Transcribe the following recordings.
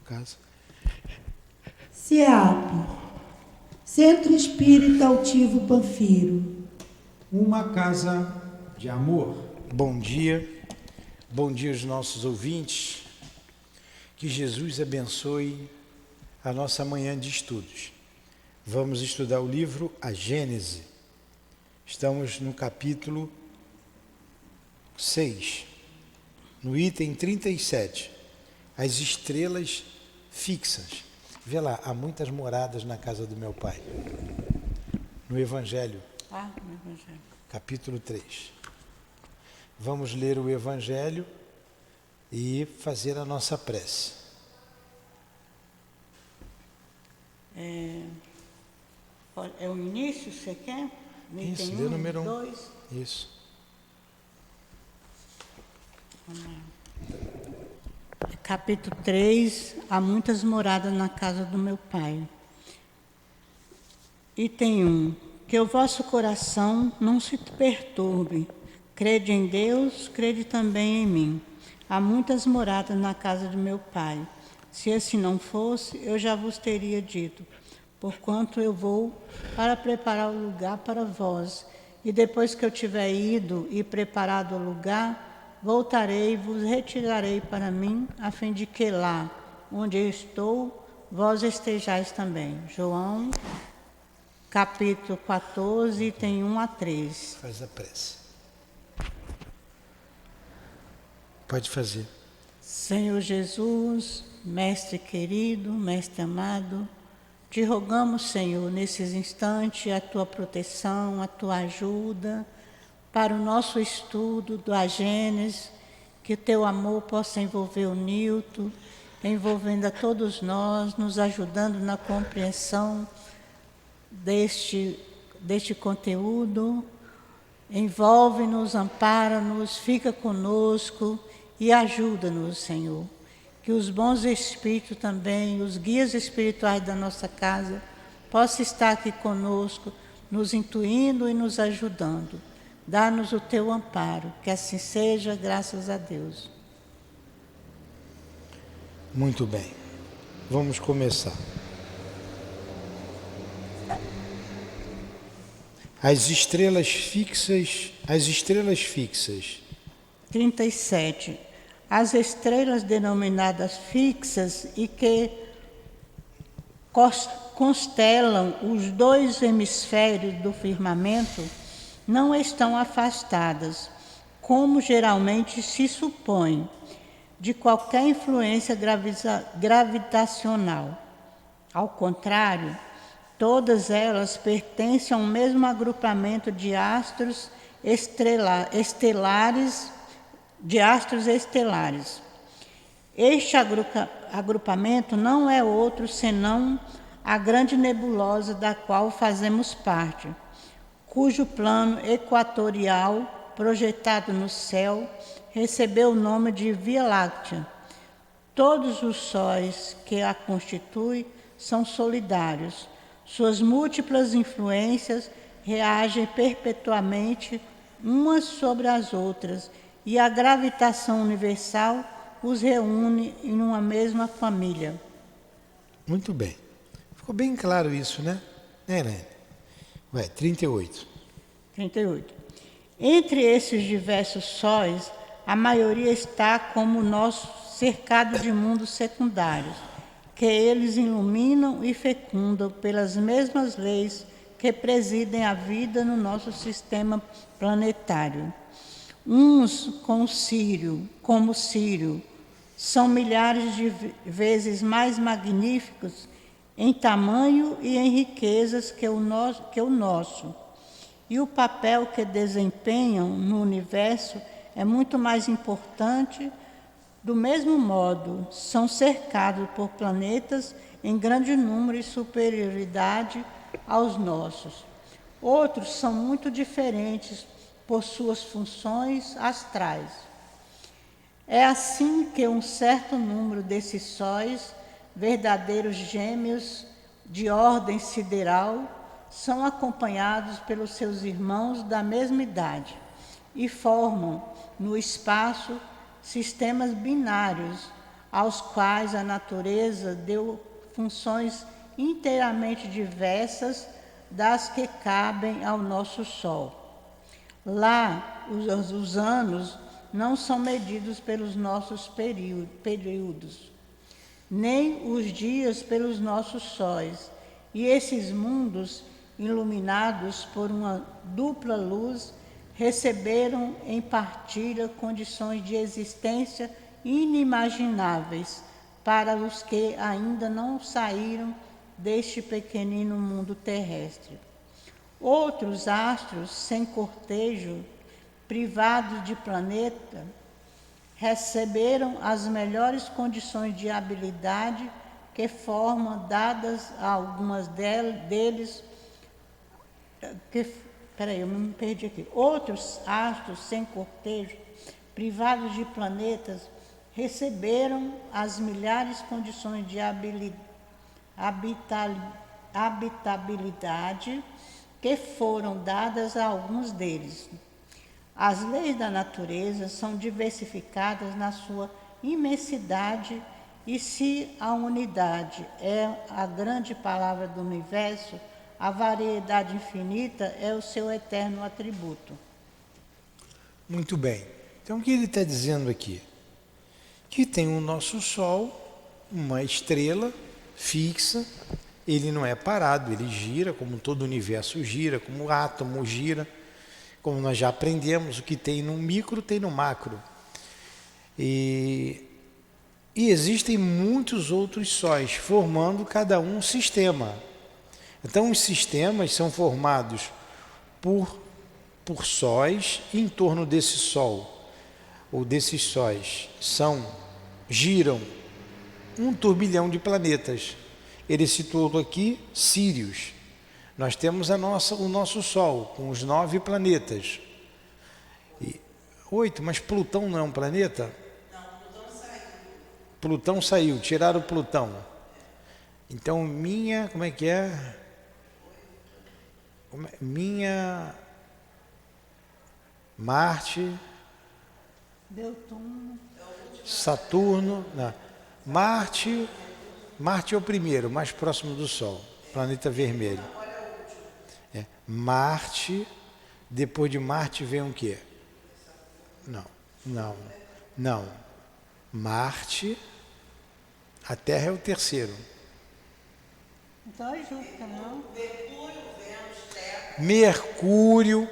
casa. CEAP, Centro Espírita Altivo Panfiro. Uma casa de amor. Bom dia aos nossos ouvintes. Que Jesus abençoe a nossa manhã de estudos. Vamos estudar o livro A Gênese. Estamos no capítulo 6, no item 37, as estrelas fixas. Vê lá, há muitas moradas na casa do meu pai. No Evangelho. No Evangelho. Capítulo 3. Vamos ler o Evangelho e fazer a nossa prece. É o início, você quer? Isso, lê o número 1. 2. Isso. Capítulo 3, há muitas moradas na casa do meu pai. Item 1. Que o vosso coração não se perturbe. Crede em Deus, crede também em mim. Há muitas moradas na casa do meu pai. Se assim não fosse, eu já vos teria dito, porquanto eu vou para preparar o lugar para vós. E depois que eu tiver ido e preparado o lugar, voltarei e vos retirarei para mim, a fim de que lá, onde eu estou, vós estejais também. João, capítulo 14, item 1 a 3. Faz a prece. Pode fazer. Senhor Jesus, Mestre querido, Mestre amado, te rogamos, Senhor, nesses instantes, a tua proteção, a tua ajuda para o nosso estudo da Gênesis, que o teu amor possa envolver o Nilton, envolvendo a todos nós, nos ajudando na compreensão deste conteúdo. Envolve-nos, ampara-nos, fica conosco e ajuda-nos, Senhor. Que os bons espíritos também, os guias espirituais da nossa casa, possam estar aqui conosco, nos intuindo e nos ajudando. Dá-nos o teu amparo, que assim seja, graças a Deus. Muito bem. Vamos começar. As estrelas fixas. 37. As estrelas denominadas fixas e que constelam os dois hemisférios do firmamento não estão afastadas, como geralmente se supõe, de qualquer influência gravitacional. Ao contrário, todas elas pertencem ao mesmo agrupamento de astros estelares. Este agrupamento não é outro senão a grande nebulosa da qual fazemos parte, cujo plano equatorial, projetado no céu, recebeu o nome de Via Láctea. Todos os sóis que a constituem são solidários. Suas múltiplas influências reagem perpetuamente umas sobre as outras, e a gravitação universal os reúne em uma mesma família. Muito bem. Ficou bem claro isso, né? Helene? Vai, 38. 38. Entre esses diversos sóis, a maioria está como nós, cercado de mundos secundários, que eles iluminam e fecundam pelas mesmas leis que presidem a vida no nosso sistema planetário. Uns como Sírio, são milhares de vezes mais magníficos em tamanho e em riquezas que o nosso. E o papel que desempenham no universo é muito mais importante. Do mesmo modo, são cercados por planetas em grande número e superioridade aos nossos. Outros são muito diferentes por suas funções astrais. É assim que um certo número desses sóis, verdadeiros gêmeos de ordem sideral, são acompanhados pelos seus irmãos da mesma idade e formam, no espaço, sistemas binários, aos quais a natureza deu funções inteiramente diversas das que cabem ao nosso Sol. Lá, os anos não são medidos pelos nossos períodos, nem os dias pelos nossos sóis, e esses mundos, iluminados por uma dupla luz, receberam em partilha condições de existência inimagináveis para os que ainda não saíram deste pequenino mundo terrestre. Outros astros, sem cortejo, privados de planeta, receberam as melhores condições de habilidade que foram dadas a algumas deles. Eu me perdi aqui. Outros astros sem cortejo, privados de planetas, receberam as milhares condições de habitabilidade que foram dadas a alguns deles. As leis da natureza são diversificadas na sua imensidade, e se a unidade é a grande palavra do universo, a variedade infinita é o seu eterno atributo. Muito bem. Então, o que ele está dizendo aqui? Que tem o nosso Sol, uma estrela fixa, ele não é parado, ele gira, como todo o universo gira, como o átomo gira, como nós já aprendemos, o que tem no micro tem no macro. E existem muitos outros sóis, formando cada um sistema. Então, os sistemas são formados por sóis, e em torno desse Sol, ou desses sóis, giram 1 turbilhão de planetas. Ele citou aqui Sírius. Nós temos o nosso Sol, com os 9 planetas. 8, mas Plutão não é um planeta? Não, Plutão saiu. Plutão saiu, tiraram Plutão. Então, como é que é? Marte, Saturno, não. Marte é o primeiro, mais próximo do Sol, planeta vermelho. Marte, depois de Marte vem o quê? Não. Marte, a Terra é o terceiro. Então é Júpiter, não? Mercúrio,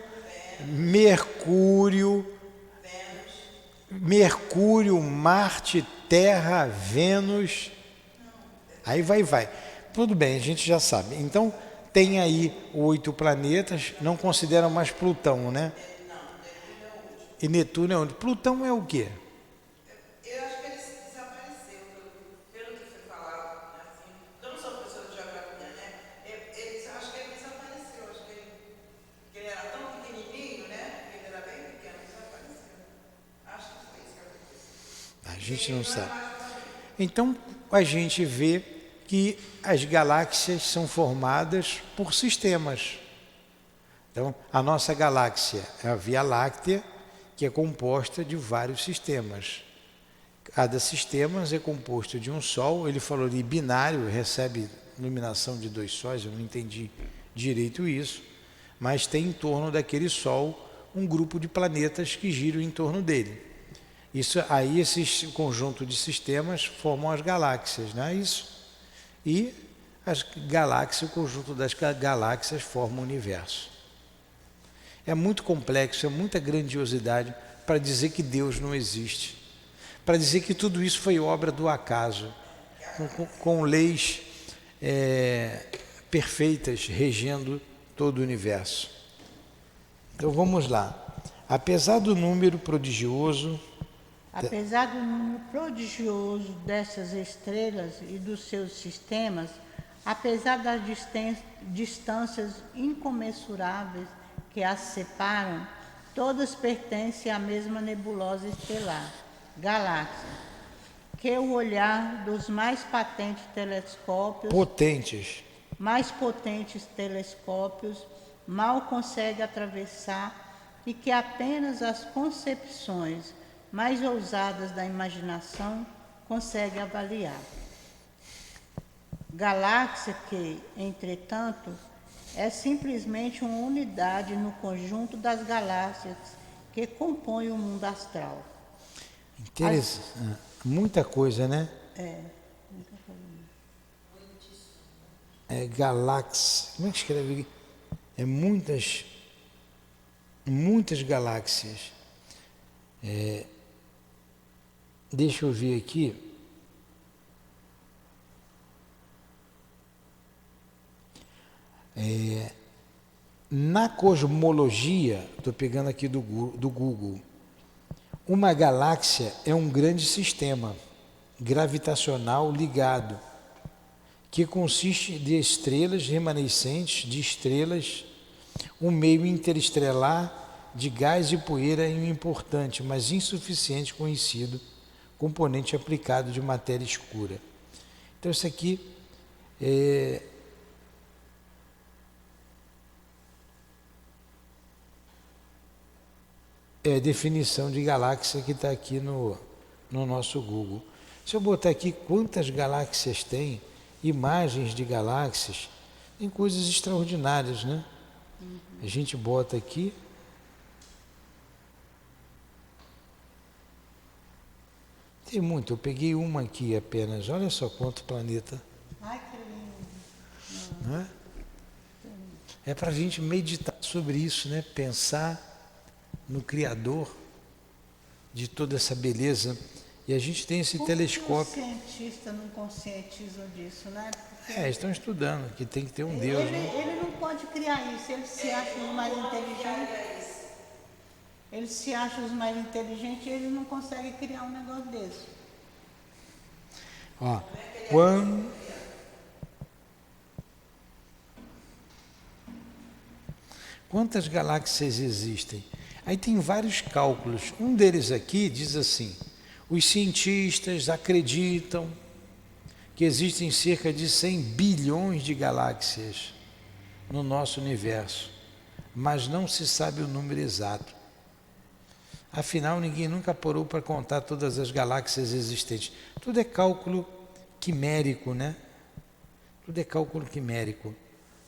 Marte, Terra, Vênus. Aí vai. Tudo bem, a gente já sabe. Então, tem aí 8 planetas, não consideram mais Plutão, né? E Netuno é onde? Plutão é o quê? Eu acho que ele desapareceu, pelo que foi falado, assim. Eu não sou professora de geografia, né? Acho que ele desapareceu, acho que ele era tão pequenininho, né? Ele era bem pequeno, desapareceu. Acho que foi isso que aconteceu. A gente não sabe. Então, a gente vê que as galáxias são formadas por sistemas. Então, a nossa galáxia é a Via Láctea, que é composta de vários sistemas. Cada sistema é composto de um Sol. Ele falou de binário, recebe iluminação de 2 sóis, eu não entendi direito isso, mas tem em torno daquele Sol um grupo de planetas que giram em torno dele. Esse conjunto de sistemas formam as galáxias, não é isso? E as galáxias, o conjunto das galáxias forma o universo. É muito complexo, é muita grandiosidade para dizer que Deus não existe, para dizer que tudo isso foi obra do acaso, com leis perfeitas regendo todo o universo. Então vamos lá. Apesar do número prodigioso dessas estrelas e dos seus sistemas, apesar das distâncias incomensuráveis que as separam, todas pertencem à mesma nebulosa estelar, galáxia, que o olhar dos mais potentes telescópios mal consegue atravessar, e que apenas as concepções mais ousadas da imaginação consegue avaliar. Galáxia que, entretanto, é simplesmente uma unidade no conjunto das galáxias que compõem o mundo astral. Interessante. Muita coisa, né? Galáxia. Como é que escreve? Muitas galáxias. Deixa eu ver aqui. Na cosmologia, estou pegando aqui do Google, uma galáxia é um grande sistema gravitacional ligado, que consiste de estrelas remanescentes de estrelas, um meio interestelar de gás e poeira e um importante, mas insuficiente conhecido componente aplicado de matéria escura. Então isso aqui é a definição de galáxia que está aqui no nosso Google. Se eu botar aqui quantas galáxias tem, imagens de galáxias, tem coisas extraordinárias, né? A gente bota aqui. Tem muito, eu peguei uma aqui apenas. Olha só quanto planeta. Ai, que lindo. Não é? É para a gente meditar sobre isso, né? Pensar no Criador de toda essa beleza. E a gente tem esse telescópio. Os cientistas não conscientizam disso, né? Porque Estão estudando que tem que ter um Deus, né? ele não pode criar isso, ele se acha os mais inteligentes. Ele se acha os mais inteligentes e ele não consegue criar um negócio desse. Ó, quantas galáxias existem? Aí tem vários cálculos. Um deles aqui diz assim: os cientistas acreditam que existem cerca de 100 bilhões de galáxias no nosso universo, mas não se sabe o número exato. Afinal, ninguém nunca parou para contar todas as galáxias existentes. Tudo é cálculo quimérico, né? Tudo é cálculo quimérico.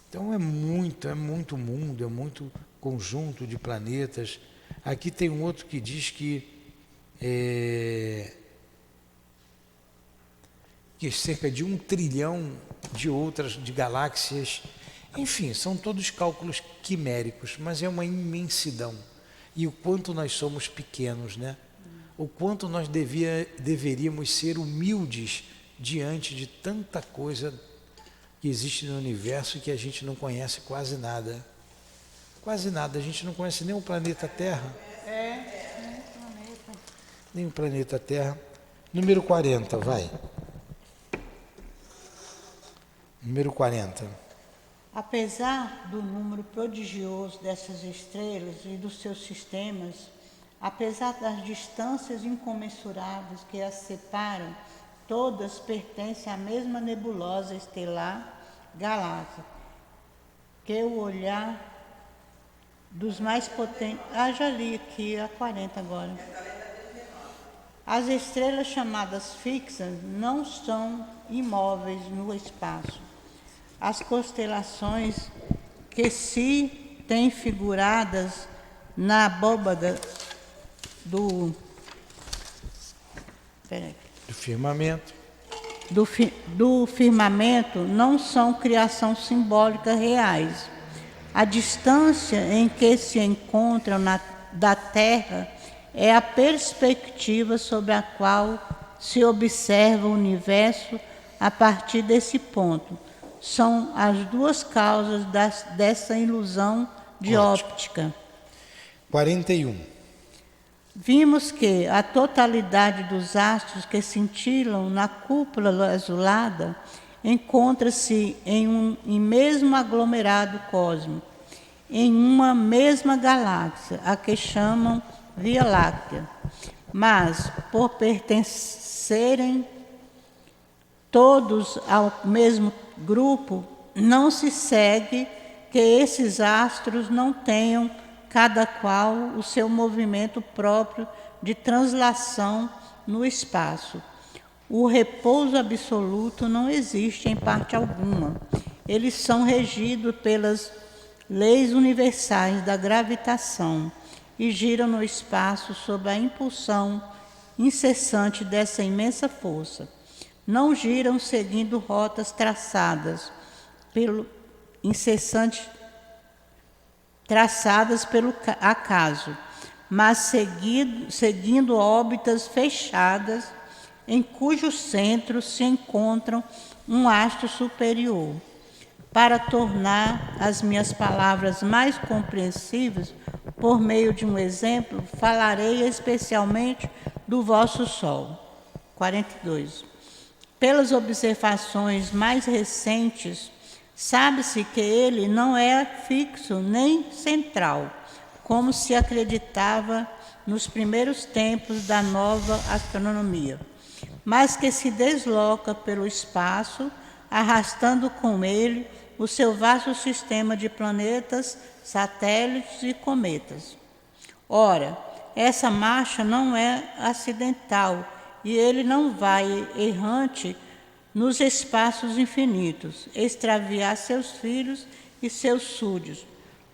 Então é muito mundo, é muito conjunto de planetas. Aqui tem um outro que diz que cerca de 1 trilhão de galáxias. Enfim, são todos cálculos quiméricos, mas é uma imensidão. E o quanto nós somos pequenos, né? O quanto nós deveríamos ser humildes diante de tanta coisa que existe no universo que a gente não conhece quase nada. Quase nada, a gente não conhece nem o planeta Terra. Nem o planeta Terra. Número 40, vai. Número 40. Apesar do número prodigioso dessas estrelas e dos seus sistemas, apesar das distâncias incomensuráveis que as separam, todas pertencem à mesma nebulosa estelar galáxia, que o olhar dos mais potentes... já li aqui a 40 agora. As estrelas chamadas fixas não são imóveis no espaço. As constelações que se têm figuradas na abóbada do firmamento. Do firmamento não são criações simbólicas reais. A distância em que se encontram da Terra é a perspectiva sobre a qual se observa o universo a partir desse ponto. São as duas causas dessa ilusão de óptica. 41. Vimos que a totalidade dos astros que cintilam na cúpula azulada encontra-se em mesmo aglomerado cósmico, em uma mesma galáxia, a que chamam Via Láctea. Mas, por pertencerem todos ao mesmo grupo, não se segue que esses astros não tenham cada qual o seu movimento próprio de translação no espaço. O repouso absoluto não existe em parte alguma. Eles são regidos pelas leis universais da gravitação e giram no espaço sob a impulsão incessante dessa imensa força. Não giram seguindo rotas traçadas pelo acaso, mas seguindo órbitas fechadas em cujo centro se encontram um astro superior. Para tornar as minhas palavras mais compreensíveis, por meio de um exemplo, falarei especialmente do vosso Sol. 42. Pelas observações mais recentes, sabe-se que ele não é fixo nem central, como se acreditava nos primeiros tempos da nova astronomia, mas que se desloca pelo espaço, arrastando com ele o seu vasto sistema de planetas, satélites e cometas. Ora, essa marcha não é acidental e ele não vai errante nos espaços infinitos, extraviar seus filhos e seus súditos,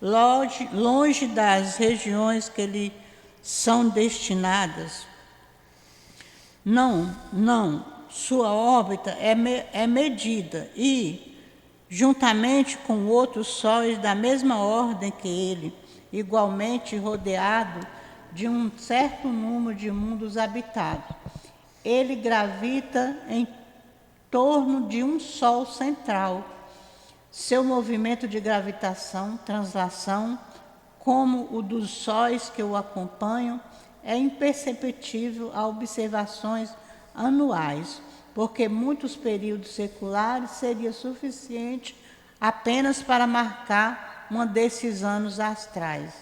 longe das regiões que lhe são destinadas. Não, sua órbita é medida e, juntamente com outros sóis da mesma ordem que ele, igualmente rodeado de um certo número de mundos habitados, ele gravita em torno de um Sol central. Seu movimento de gravitação, translação, como o dos sóis que o acompanham, é imperceptível a observações anuais, porque muitos períodos seculares seria suficiente apenas para marcar um desses anos astrais.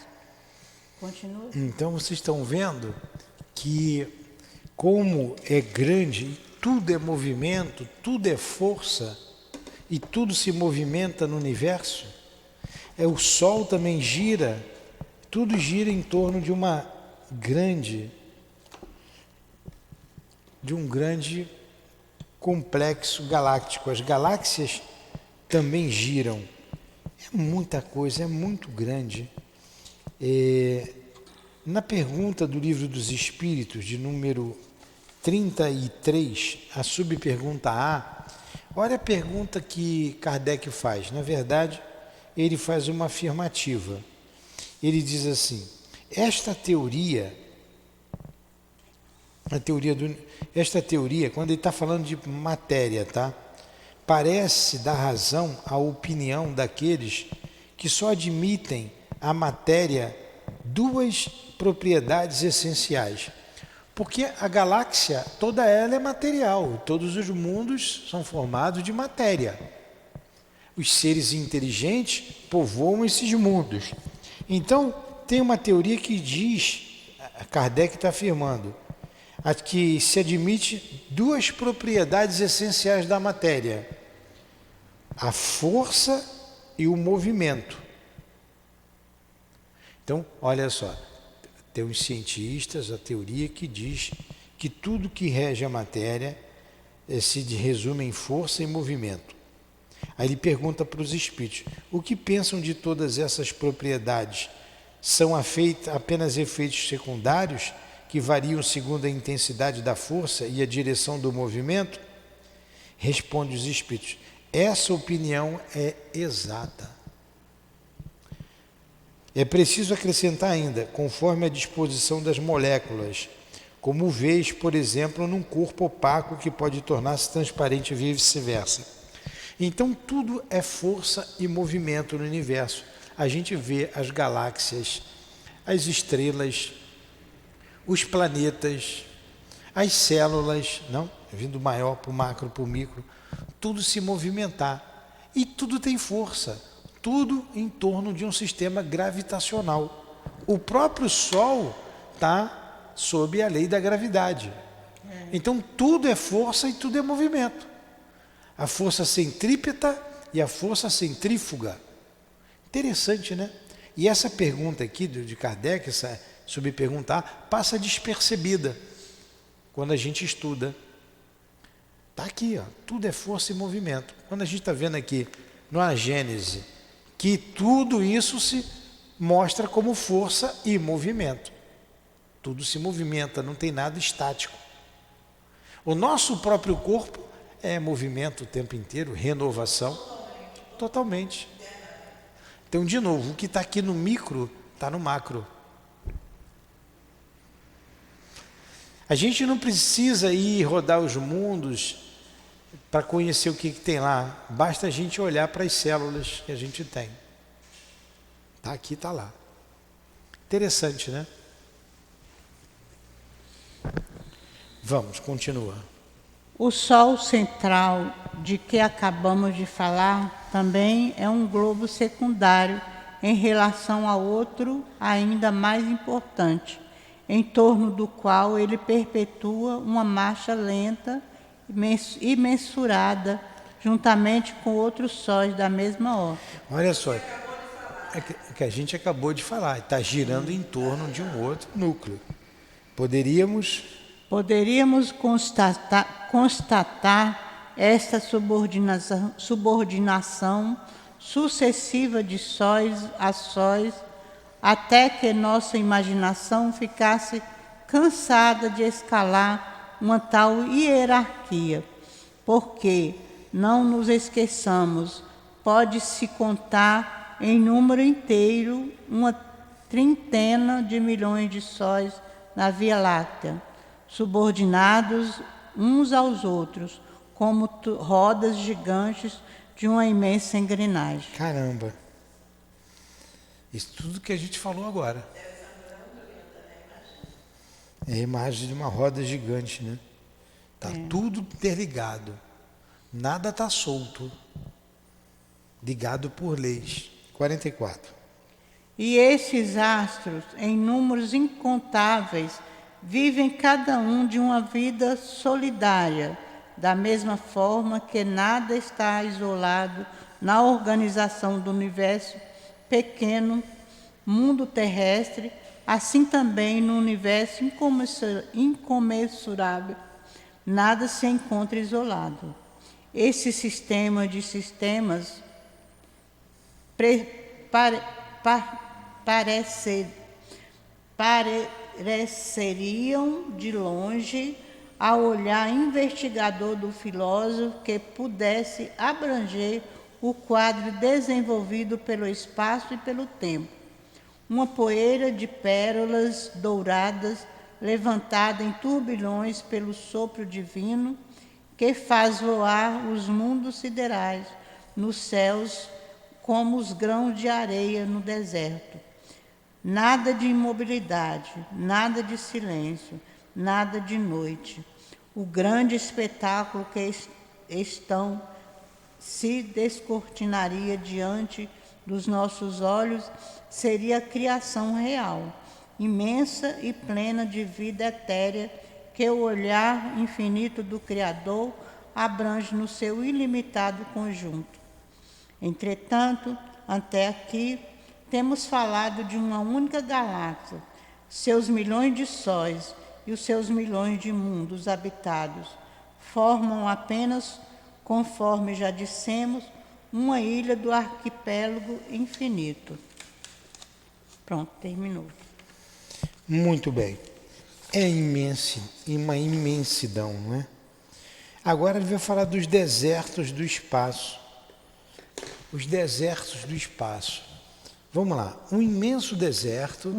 Continua. Então vocês estão vendo que como é grande, tudo é movimento, tudo é força e tudo se movimenta no universo. O Sol também gira, tudo gira em torno de um grande complexo galáctico. As galáxias também giram. É muita coisa, é muito grande. Na pergunta do Livro dos Espíritos, de número 33, a subpergunta A, olha a pergunta que Kardec faz. Na verdade, ele faz uma afirmativa. Ele diz assim: esta teoria, quando ele está falando de matéria, tá? Parece dar razão à opinião daqueles que só admitem a matéria duas propriedades essenciais. Porque a galáxia, toda ela é material, todos os mundos são formados de matéria. Os seres inteligentes povoam esses mundos. Então, tem uma teoria que diz, Kardec está afirmando, que se admite duas propriedades essenciais da matéria: a força e o movimento. Então, olha só, tem os cientistas, a teoria que diz que tudo que rege a matéria se resume em força e movimento. Aí ele pergunta para os espíritos: o que pensam de todas essas propriedades? São apenas efeitos secundários que variam segundo a intensidade da força e a direção do movimento? Responde os espíritos: essa opinião é exata. É preciso acrescentar ainda, conforme a disposição das moléculas, como vês, por exemplo, num corpo opaco que pode tornar-se transparente e vice-versa. Então, tudo é força e movimento no universo. A gente vê as galáxias, as estrelas, os planetas, as células, não? Vindo do maior para o macro, para o micro, tudo se movimentar. E tudo tem força, tudo em torno de um sistema gravitacional. O próprio Sol está sob a lei da gravidade. Então, tudo é força e tudo é movimento. A força centrípeta e a força centrífuga. Interessante, né? E essa pergunta aqui de Kardec, essa subpergunta A, passa despercebida quando a gente estuda. Está aqui, ó, tudo é força e movimento. Quando a gente está vendo aqui na Gênese que tudo isso se mostra como força e movimento. Tudo se movimenta, não tem nada estático. O nosso próprio corpo é movimento o tempo inteiro, renovação, totalmente. Então, de novo, o que está aqui no micro está no macro. A gente não precisa ir rodar os mundos para conhecer o que tem lá. Basta a gente olhar para as células que a gente tem. Está aqui, está lá. Interessante, né? Vamos, continua. O Sol central, de que acabamos de falar, também é um globo secundário em relação a outro ainda mais importante, em torno do qual ele perpetua uma marcha lenta e mensurada, juntamente com outros sóis da mesma ordem. Olha só, é que a gente acabou de falar, está girando em torno de um outro núcleo. Poderíamos constatar esta subordinação sucessiva de sóis a sóis, até que nossa imaginação ficasse cansada de escalar uma tal hierarquia. Porque, não nos esqueçamos, pode-se contar em número inteiro uma trintena de milhões de sóis na Via Láctea, subordinados uns aos outros, como rodas gigantes de uma imensa engrenagem. Caramba! Isso tudo que a gente falou agora. É a imagem de uma roda gigante, né? Está tudo interligado. Nada está solto. Ligado por leis. 44. E esses astros, em números incontáveis, vivem cada um de uma vida solidária, da mesma forma que nada está isolado na organização do universo pequeno, mundo terrestre, assim também no universo incomensurável, nada se encontra isolado. Esse sistema de sistemas pareceriam de longe ao olhar investigador do filósofo que pudesse abranger o quadro desenvolvido pelo espaço e pelo tempo. Uma poeira de pérolas douradas levantada em turbilhões pelo sopro divino que faz voar os mundos siderais nos céus como os grãos de areia no deserto. Nada de imobilidade, nada de silêncio, nada de noite. O grande espetáculo que estão se descortinaria diante dos nossos olhos seria a criação real, imensa e plena de vida etérea que o olhar infinito do Criador abrange no seu ilimitado conjunto. Entretanto, até aqui, temos falado de uma única galáxia, seus milhões de sóis e os seus milhões de mundos habitados formam apenas, conforme já dissemos, uma ilha do arquipélago infinito. Pronto, terminou. Muito bem. É uma imensidão, não é? Agora ele vai falar dos desertos do espaço. Os desertos do espaço. Vamos lá. Um imenso deserto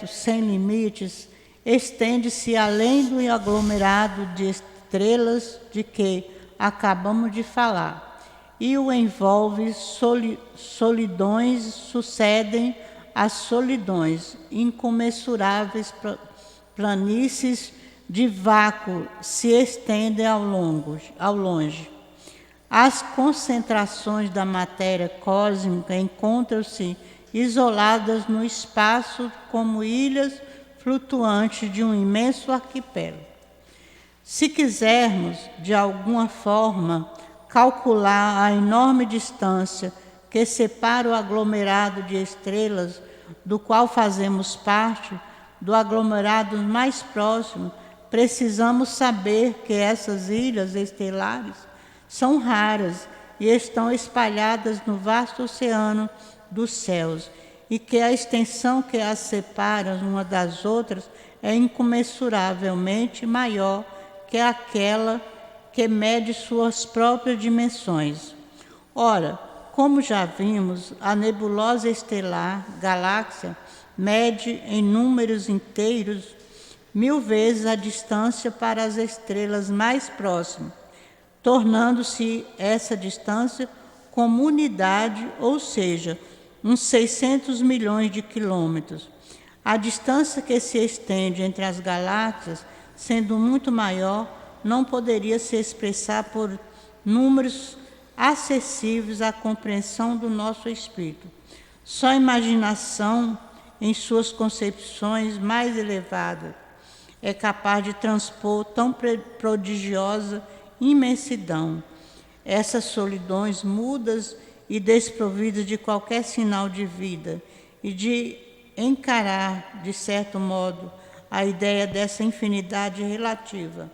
sem limites estende-se além do aglomerado de estrelas de que acabamos de falar e o envolve solidões sucedem às solidões, incomensuráveis planícies de vácuo se estendem ao longe. As concentrações da matéria cósmica encontram-se isoladas no espaço como ilhas flutuantes de um imenso arquipélago. Se quisermos, de alguma forma, calcular a enorme distância que separa o aglomerado de estrelas do qual fazemos parte, do aglomerado mais próximo, precisamos saber que essas ilhas estelares são raras e estão espalhadas no vasto oceano dos céus, e que a extensão que as separa uma das outras é incomensuravelmente maior que aquela que mede suas próprias dimensões. Ora, como já vimos, a nebulosa estelar, galáxia, mede em números inteiros 1000 vezes a distância para as estrelas mais próximas, tornando-se essa distância como unidade, ou seja, uns 600 milhões de quilômetros. A distância que se estende entre as galáxias, sendo muito maior, não poderia se expressar por números acessíveis à compreensão do nosso espírito. Só a imaginação, em suas concepções mais elevadas, é capaz de transpor tão prodigiosa imensidão. Essas solidões mudas e desprovidas de qualquer sinal de vida, e de encarar, de certo modo, a ideia dessa infinidade relativa.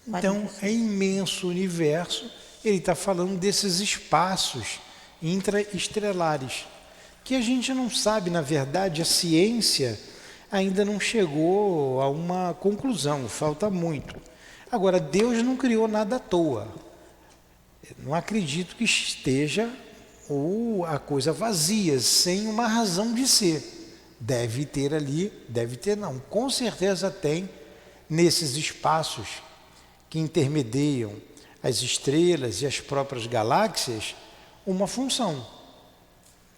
Então, é imenso o universo, ele está falando desses espaços intraestelares, que a gente não sabe, na verdade, a ciência ainda não chegou a uma conclusão, falta muito. Agora, Deus não criou nada à toa. Não acredito que esteja ou a coisa vazia, sem uma razão de ser. Deve ter ali, deve ter não, com certeza tem nesses espaços que intermediam as estrelas e as próprias galáxias uma função.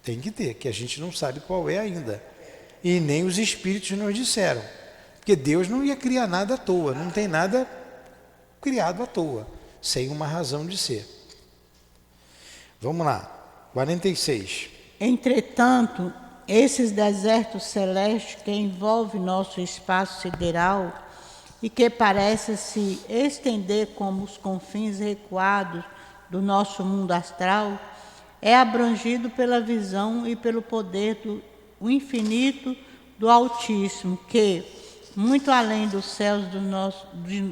Tem que ter, que a gente não sabe qual é ainda. E nem os espíritos nos disseram. Porque Deus não ia criar nada à toa, não tem nada criado à toa, sem uma razão de ser. Vamos lá, 46. Entretanto, esses desertos celestes que envolvem nosso espaço sideral e que parecem se estender como os confins recuados do nosso mundo astral, é abrangido pela visão e pelo poder do infinito do Altíssimo, que, muito além dos céus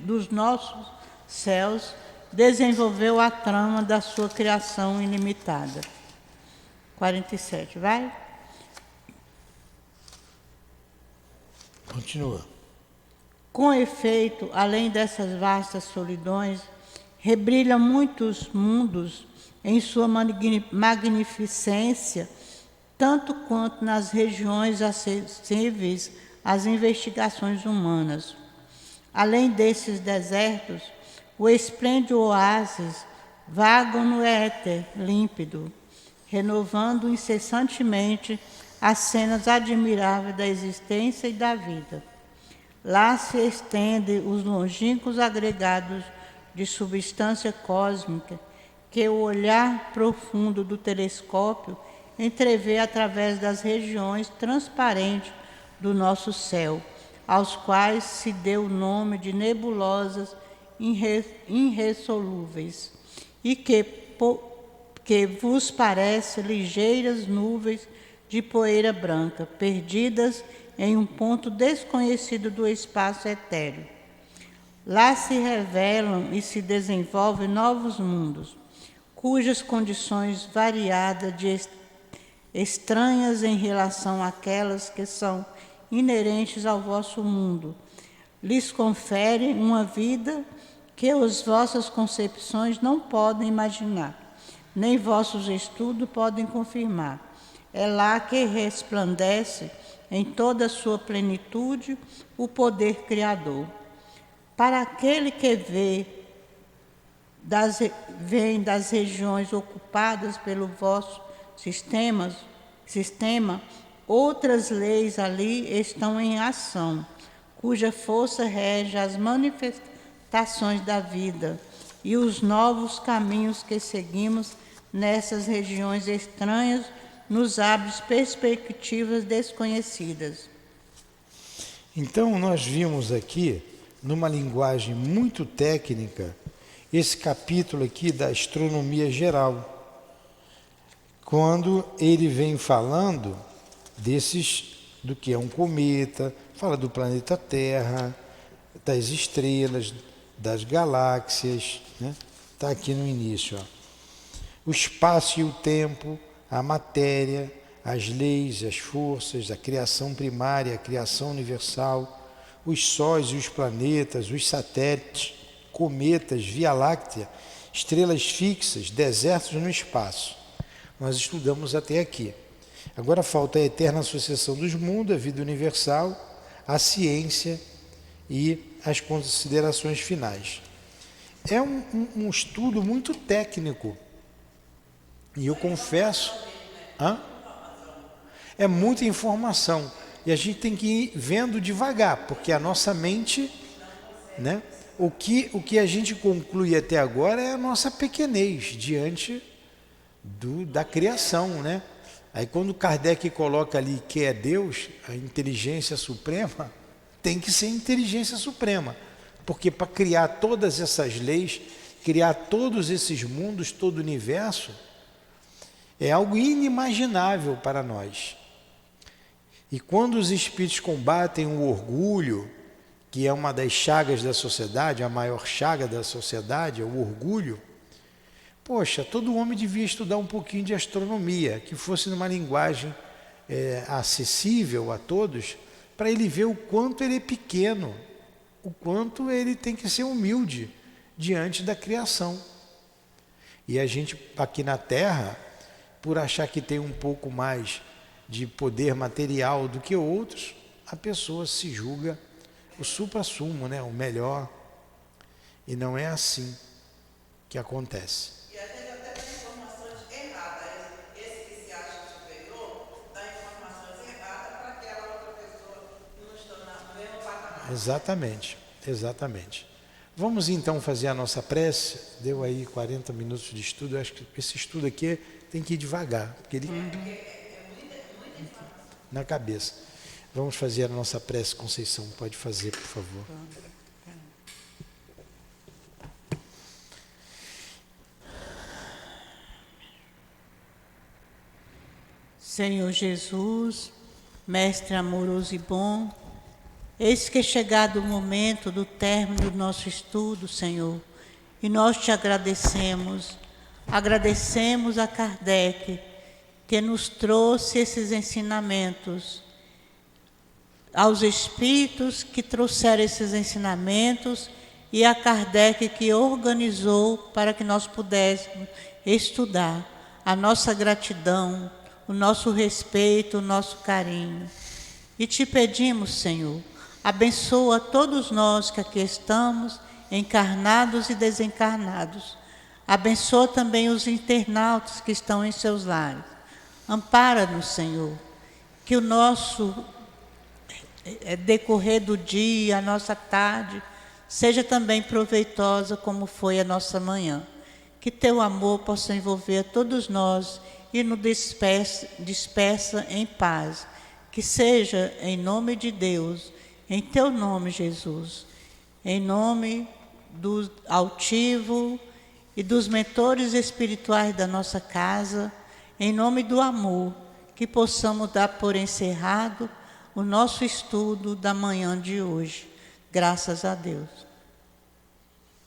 dos nossos céus, desenvolveu a trama da sua criação ilimitada. 47, vai? Continua. Com efeito, além dessas vastas solidões, rebrilham muitos mundos em sua magnificência, tanto quanto nas regiões acessíveis às investigações humanas. Além desses desertos, o esplêndido oásis vagam no éter límpido, renovando incessantemente as cenas admiráveis da existência e da vida. Lá se estendem os longínquos agregados de substância cósmica que o olhar profundo do telescópio entrevê através das regiões transparentes do nosso céu, aos quais se deu o nome de nebulosas irresolúveis, e que vos parece ligeiras nuvens de poeira branca, perdidas em um ponto desconhecido do espaço etéreo. Lá se revelam e se desenvolvem novos mundos, cujas condições variadas de estranhas em relação àquelas que são inerentes ao vosso mundo, lhes conferem uma vida que as vossas concepções não podem imaginar, nem vossos estudos podem confirmar. É lá que resplandece em toda a sua plenitude o poder criador. Para aquele que vem das regiões ocupadas pelo vosso sistema, outras leis ali estão em ação, cuja força rege as manifestações da vida e os novos caminhos que seguimos nessas regiões estranhas nos abre perspectivas desconhecidas. Então, nós vimos aqui, numa linguagem muito técnica, esse capítulo aqui da astronomia geral, quando ele vem falando do que é um cometa, fala do planeta Terra, das estrelas, das galáxias, né? Está aqui no início, ó. O espaço e o tempo, a matéria, as leis, as forças, a criação primária, a criação universal, os sóis e os planetas, os satélites, cometas, Via Láctea, estrelas fixas, desertos no espaço. Nós estudamos até aqui. Agora falta a eterna associação dos mundos, a vida universal, a ciência e as considerações finais. É um estudo muito técnico. E eu confesso... É muita informação. E a gente tem que ir vendo devagar, porque a nossa mente, né? O que a gente conclui até agora é a nossa pequenez diante da criação, né? Aí quando Kardec coloca ali que é Deus, a inteligência suprema, tem que ser inteligência suprema. Porque para criar todas essas leis, criar todos esses mundos, todo o universo, é algo inimaginável para nós. E quando os espíritos combatem o orgulho, que é uma das chagas da sociedade, a maior chaga da sociedade é o orgulho, poxa, todo homem devia estudar um pouquinho de astronomia, que fosse numa linguagem acessível a todos, para ele ver o quanto ele é pequeno, o quanto ele tem que ser humilde diante da criação. E a gente aqui na Terra, por achar que tem um pouco mais de poder material do que outros, a pessoa se julga o supra-sumo, né? O melhor. E não é assim que acontece. E às vezes até dá informações erradas. Esse que se acha superior dá informações erradas para aquela outra pessoa que não está no mesmo patamar. Exatamente, exatamente. Vamos então fazer a nossa prece. Deu aí 40 minutos de estudo. Eu acho que esse estudo aqui tem que ir devagar, porque ele... na cabeça. Vamos fazer a nossa prece, Conceição. Pode fazer, por favor. Senhor Jesus, Mestre amoroso e bom, eis que é chegado o momento do término do nosso estudo, Senhor, e nós te agradecemos. Agradecemos a Kardec, que nos trouxe esses ensinamentos, aos espíritos que trouxeram esses ensinamentos e a Kardec que organizou para que nós pudéssemos estudar. A nossa gratidão, o nosso respeito, o nosso carinho. E te pedimos, Senhor, abençoa todos nós que aqui estamos, encarnados e desencarnados. Abençoa também os internautas que estão em seus lares. Ampara-nos, Senhor, que o nosso decorrer do dia, a nossa tarde, seja também proveitosa como foi a nossa manhã. Que teu amor possa envolver a todos nós e nos dispersa em paz. Que seja em nome de Deus, em teu nome, Jesus, em nome do altivo e dos mentores espirituais da nossa casa, em nome do amor, que possamos dar por encerrado o nosso estudo da manhã de hoje. Graças a Deus.